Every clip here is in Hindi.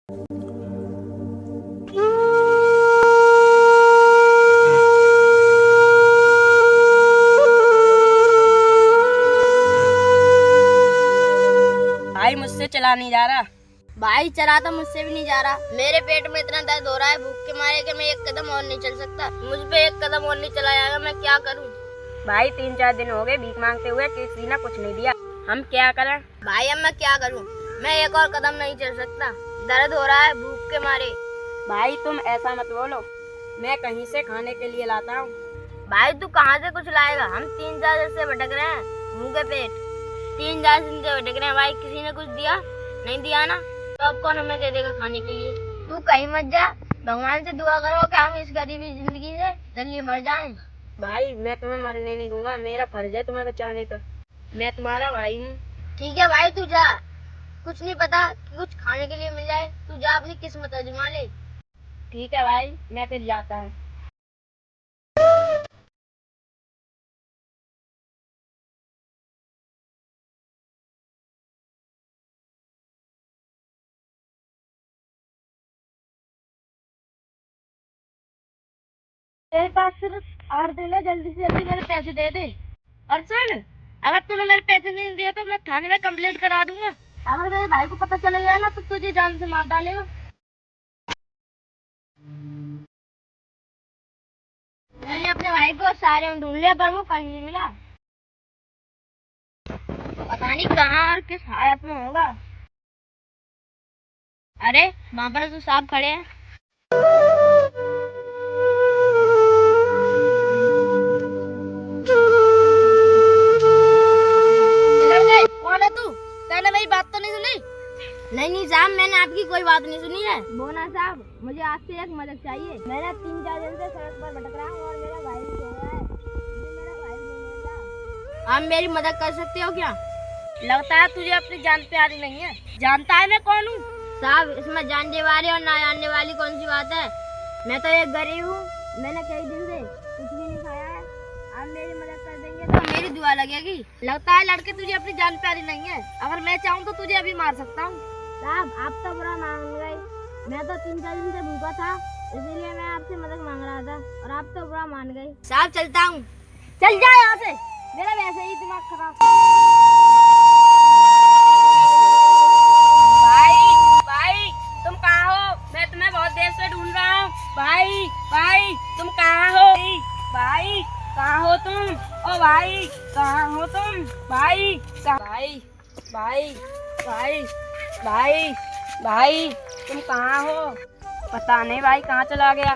भाई मुझसे चला नहीं जा रहा। भाई चला तो मुझसे भी नहीं जा रहा। मेरे पेट में इतना दर्द हो रहा है भूख के मारे कि मैं एक कदम और नहीं चल सकता। मुझ पे एक कदम और नहीं चला जाएगा, मैं क्या करूं? भाई 3-4 दिन हो गए भीख मांगते हुए, किसी ने कुछ नहीं दिया, हम क्या करें? भाई अब मैं क्या करूं? मैं एक और कदम नहीं चल सकता, दर्द हो रहा है भूख के मारे। भाई तुम ऐसा मत बोलो, मैं कहीं से खाने के लिए लाता हूँ। भाई तू कहाँ से कुछ लाएगा? हम 3-4 दिन से भटक रहे हैं भूखे पेट, 3-4 दिन से भटक रहे हैं। भाई किसी ने कुछ दिया? नहीं दिया ना, तो अब कौन हमें दे देगा खाने के लिए? तू कहीं मत जा, भगवान से दुआ करो कि हम इस गरीबी जिंदगी से जल्दी मर जाएं। भाई मैं तुम्हें मरने नहीं दूंगा, मेरा फर्ज है तुम्हें बचाने का, मैं तुम्हारा भाई हूँ। ठीक है भाई तू जा, कुछ नहीं पता कि कुछ खाने के लिए मिल जाए, तू जा अपनी किस्मत आजमा ले। ठीक है भाई, मैं फिर जाता हूँ। तेरे पास सिर्फ 8 दिन है, जल्दी से जल्दी मेरे पैसे दे दे। और सुन, अगर तूने मेरे पैसे नहीं दिए तो मैं थाने में कंप्लेंट करा दूंगा। अगर मेरे भाई को पता चला गया ना तो तुझे जान से मार डालेगा। मैंने अपने भाई को सारे में ढूंढ लिया पर वो कहीं नहीं मिला, पता नहीं कहाँ और किस हालत में होगा। अरे वहाँ पर तो साहब खड़े हैं। कौन है तू? तूने मेरी बात तो नहीं सुनी? नहीं साहब, मैंने आपकी कोई बात नहीं सुनी है। बोना साहब, मुझे आपसे एक मदद चाहिए। मैं 3-4 दिन से सड़क पर भटक रहा हूँ और मेरा भाई भी सो रहा है, मुझे मेरा भाई नहीं मिल रहा। आप मेरी मदद कर सकते हो क्या? लगता है तुझे अपनी जान प्यारी नहीं है। जानता है मैं कौन हूँ? साहब इसमें जानने वाली और ना जानने वाली कौन सी बात है? मैं तो एक गरीब हूँ, मैंने कई दिन से कुछ भी नहीं खाया है। आप मेरी मदद कर देंगे तो मेरी दुआ लगेगी। लगता है लड़के तुझे अपनी जान प्यारी नहीं है, अगर मैं चाहूँ तो तुझे अभी मार सकता हूँ। साहब आप तो बुरा मान गए, मैं तो 3-4 दिन से भूखा था, इसीलिए मैं आपसे मदद मांग रहा था और आप तो बुरा मान गए। साहब चलता हूँ। चल जा यहाँ से, मेरा वैसे ही दिमाग खराब। भाई तुम कहाँ हो? मैं तुम्हें बहुत देर से ढूंढ रहा हूँ। भाई तुम कहाँ हो? भाई कहाँ हो तुम? ओ भाई कहाँ हो तुम? भाई भाई तुम कहाँ हो? पता नहीं भाई कहाँ चला गया।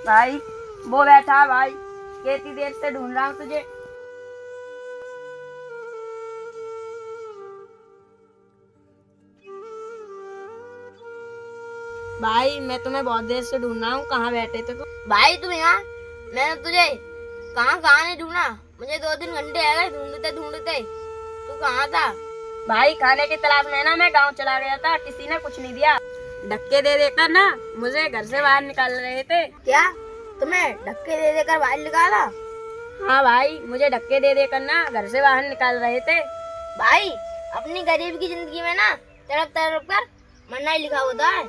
भाई वो बैठा भाई, कितनी देर से ढूंढ रहा हूँ तुझे। भाई मैं तुम्हें बहुत देर से ढूंढ रहा हूँ, कहाँ बैठे थे तुम? भाई तुम यहाँ, मैंने तुझे कहाँ कहाँ नहीं ढूंढा, मुझे 2-3 घंटे आ गए ढूंढते ढूंढते। तू कहाँ था? भाई खाने की तलाश में ना मैं गांव चला गया था, किसी ने कुछ नहीं दिया, धक्के दे देकर ना मुझे घर से बाहर निकाल रहे थे। क्या तुम्हें धक्के दे देकर बाहर निकाला? हाँ भाई, मुझे धक्के दे देकर ना घर से बाहर निकाल रहे थे। भाई अपनी गरीब की जिंदगी में ना तड़प तड़प कर मरना ही लिखा होता है।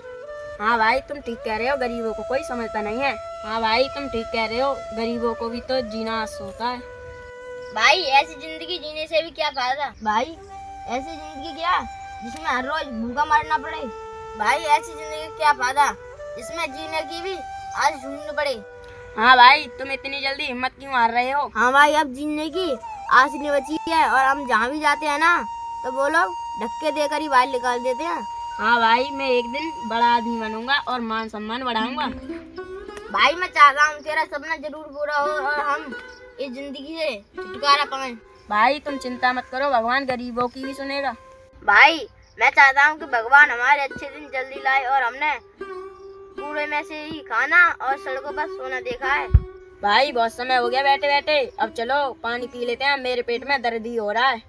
हाँ भाई तुम ठीक कह रहे हो, गरीबों को कोई समझता नहीं है। हाँ भाई तुम ठीक कह रहे हो, गरीबों को भी तो जीना आस होता है। भाई ऐसी जिंदगी जीने से भी क्या फायदा? भाई ऐसी जिंदगी क्या जिसमें हर रोज भूखा मरना पड़े? भाई ऐसी जिंदगी क्या फायदा जिसमें जीने की भी आज ढूंढनी पड़े? हाँ भाई तुम इतनी जल्दी हिम्मत क्यों हार रहे हो? हाँ भाई अब जीने की आस नहीं बची है और हम जहाँ भी जाते हैं ना तो वो लोग धक्के देकर ही बाहर निकाल देते हैं। हाँ भाई मैं एक दिन बड़ा आदमी बनूंगा और मान सम्मान बढ़ाऊंगा। भाई मैं चाह रहा हूँ तेरा सपना जरूर पूरा हो और हम इस जिंदगी से छुटकारा पाएं। भाई तुम चिंता मत करो, भगवान गरीबों की भी सुनेगा। भाई मैं चाहता हूँ कि भगवान हमारे अच्छे दिन जल्दी लाए और हमने कूड़े में से ही खाना और सड़कों पर सोना देखा है। भाई बहुत समय हो गया बैठे बैठे, अब चलो पानी पी लेते हैं, मेरे पेट में दर्द ही हो रहा है।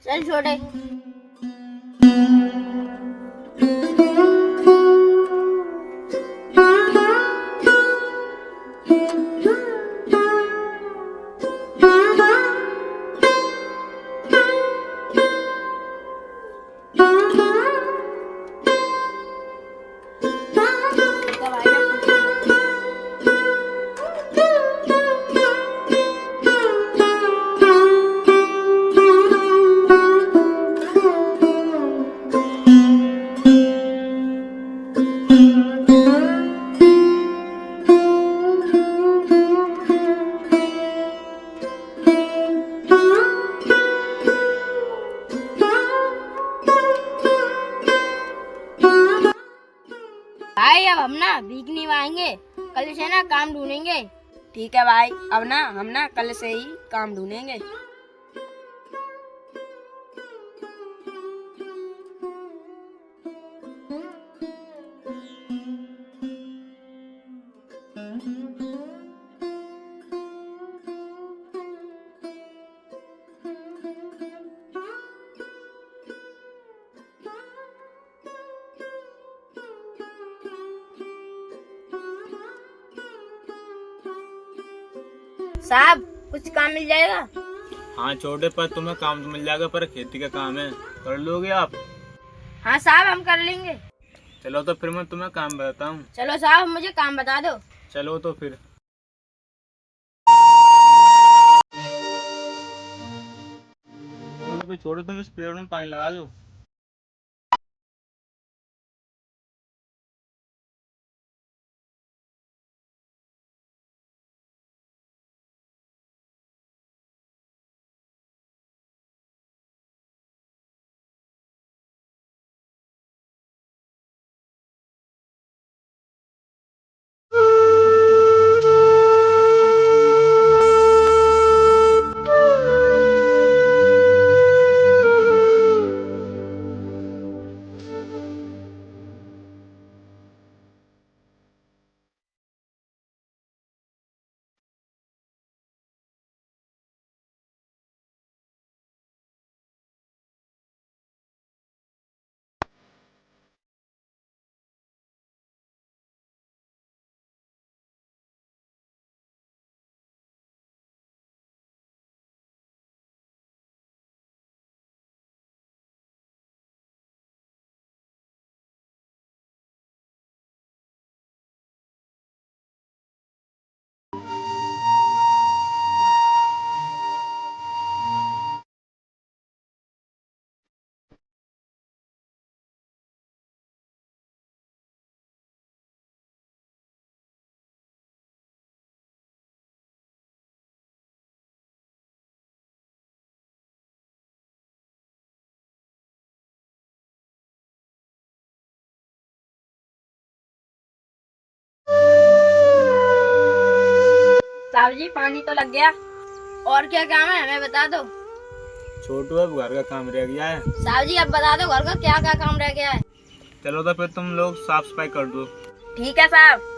चल छोटे। भाई अब हम ना भीख नहीं मांगेंगे, कल से ना काम ढूंढेंगे। ठीक है भाई, अब ना हम ना कल से ही काम ढूंढेंगे। साहब कुछ काम मिल जाएगा? हाँ छोटे, पर तुम्हें काम तो मिल जाएगा, पर खेती का काम है, कर लोगे आप? हाँ साहब हम कर लेंगे। चलो तो फिर मैं तुम्हें काम बताता हूँ। चलो साहब मुझे काम बता दो। चलो तो फिर। छोटे, तुम इस पेड़ में पानी लगा दो। साहब जी पानी तो लग गया। और क्या काम है हमें बता दो। छोटू, अब घर का काम रह गया है। साहब जी अब बता दो घर का क्या क्या काम रह गया है। चलो तो फिर तुम लोग साफ सफाई कर दो। ठीक है साहब।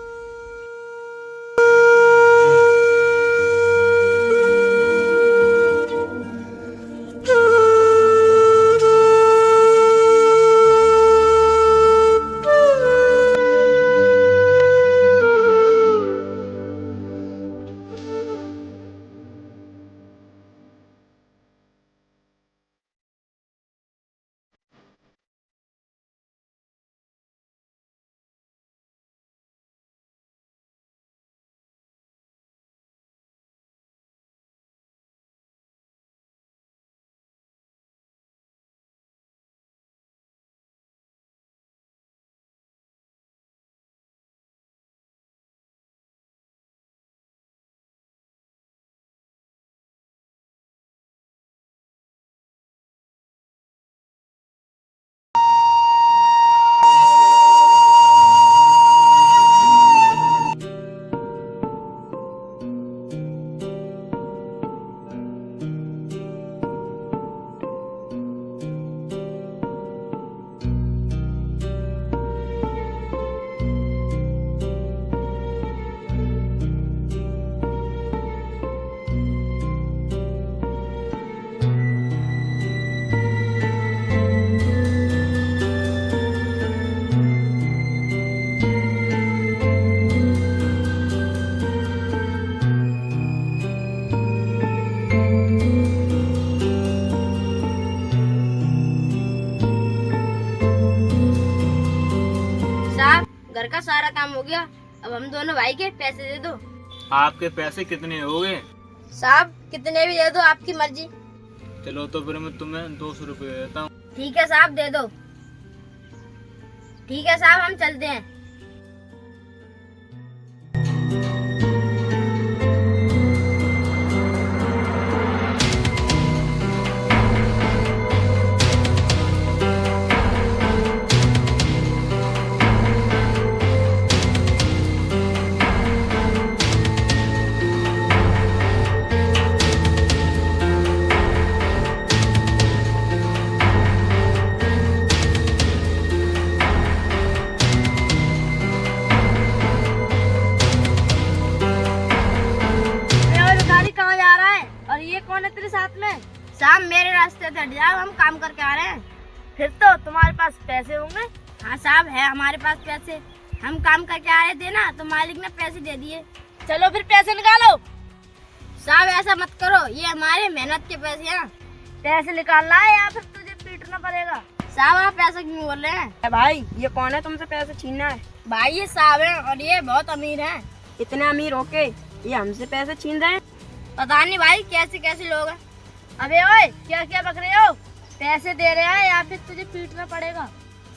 घर का सारा काम हो गया, अब हम दोनों भाई के पैसे दे दो। आपके पैसे कितने हो गए? साहब कितने भी दे दो, आपकी मर्जी। चलो तो फिर मैं तुम्हें 200 रुपये देता हूँ। ठीक है साहब दे दो। ठीक है साहब हम चलते हैं। मेरे रास्ते से हट जाओ, हम काम करके आ रहे हैं। फिर तो तुम्हारे पास पैसे होंगे। हाँ साहब, है हमारे पास पैसे, हम काम करके आ रहे थे ना, तो मालिक ने पैसे दे दिए। चलो फिर पैसे निकालो। साहब ऐसा मत करो, ये हमारे मेहनत के पैसे हैं। पैसे निकालना है या फिर तुझे पीटना पड़ेगा। साहब आप ऐसा क्यों बोल रहे हैं? भाई ये कौन है तुमसे पैसे छीनना है? भाई ये साहब हैं और ये बहुत अमीर हैं। इतने अमीर होके ये हमसे पैसे छीन रहे हैं। पता नहीं भाई कैसे कैसे लोग हैं। अबे ओए, क्या क्या बक रहे हो? पैसे दे रहे हैं या फिर तुझे पीटना पड़ेगा।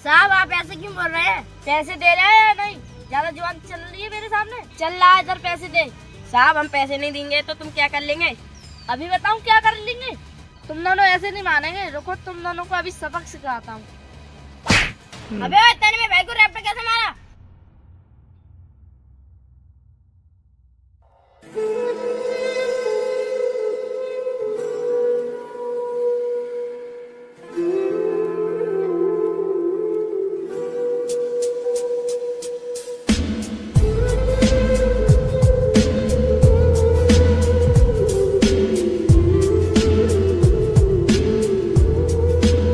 साहब आप ऐसे क्यों बोल रहे हैं? पैसे दे रहे हैं या नहीं? ज्यादा जुबान चल रही है मेरे सामने। चल रहा है, इधर पैसे दे। साहब हम पैसे नहीं देंगे तो तुम क्या कर लेंगे? अभी बताऊं क्या कर लेंगे? तुम दोनों ऐसे नहीं मानेंगे। रुको तुम दोनों को अभी सबक सिखाता हूँ। अबे ओए, तेने मेरे भाई को रैप्टर कैसे मारा?